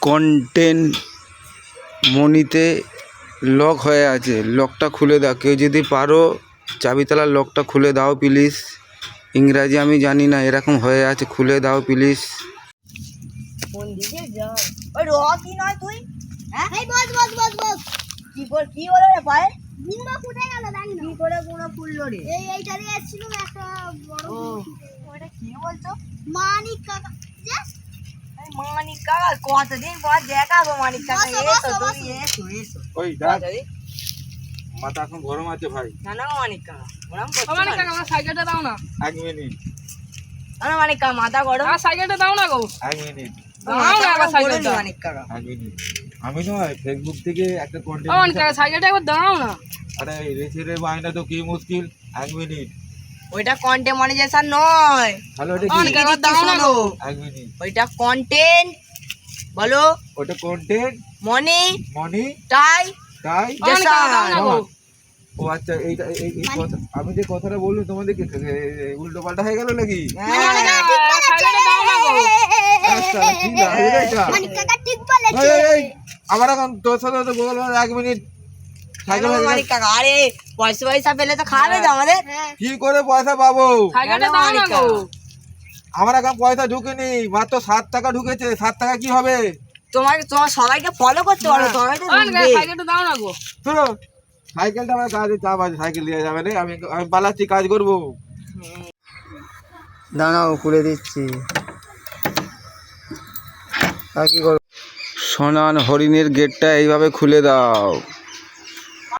Content মনিতে lock হয়ে আছে, লকটা খুলে দাও। কেউ যদি পারো চাবিতলার লকটা খুলে দাও প্লিজ। ইংরাজি আমি জানি না, এরকম হয়ে আছে, খুলে দাও প্লিজ। কোন দিকে যা ওই রকি নয় তুই? হ্যাঁ এই বস বস বস বস কি হলো রে পায়ে? গুঁড়ো ফুটে গেল জানি না কি করে গুঁড়ো ফুললো রে? এইটা দিয়ে এসেছিল একটা বড়। ওটা কি বলছো? মানিক কাকা। এই মানিক কাকা কতদিন পর দেখাবো মানিক কাকা। এসো তুমি এসো এসো। ওই দাদা মাথা এখন গরম আছে ভাই। না না মানিক কাকা ওরকম করছো? মানিক কাকা আমার সাইকেলটা দাও না। 1 মিনিট। না মানিক কাকা মাথা গরম। আমার সাইকেলটা দাও না গো। 1 মিনিট। দাও না আমার সাইকেলটা। মানিক কাকা 1 মিনিট। আমি নয়, ফেসবুক থেকে একটা কন্টেন্ট। মানিক কাকা সাইকেলটা একবার দাও না। আরে রেসিরে বাইনা তো কি মুশকিল। 1 মিনিট। ওইটা কন্টেন্ট মনিটাইজেশন নয়। হ্যালো, এটা মানিক কি? কাকা দাও না গো। 1 মিনিট। ওইটা কন্টেন্ট বলো। ওটা কন্টেন্ট মনি মনি টাই তাই। মানিক কাকা দাও না গো। ও আচ্ছা, এইটা এই কথা আমি যে কথাটা বললাম তোমাদের কি উল্টো পাল্টা হয়ে গেল নাকি? মানিক কাকা সাইকেলটা দাও না গো। আচ্ছা ঠিক আছে এটা। মানিক কাকা ঠিক বলেছে। এই আবার এখন তোর সাথে তো বলবো 1 মিনিট। সাইকেল মানিক কাকা আরে পয়সা পেলে তো খাবে তো আমাদের। কি করে পয়সা পাবো? সাইকেলটা দাও না গো। আমার এখন পয়সা ঢুকেনি, মাত্র 7 টাকা ঢুকেছে। 7 টাকা কি হবে? তোমার সবাইকে ফলো করতে পারো সবাই তো মানিক কাকা ঢুকবে। সাইকেলটা দাও না গো। শোনো, সাইকেলটা আমার কাজে চাপ আছে, সাইকেল দিয়ে যাবে না। আমি পালাচ্ছি, কাজ করবো। দাঁড়াও, খুলে দিচ্ছি। আর কি করবো? সোনান হরিণের গেটটা এইভাবে খুলে দাও।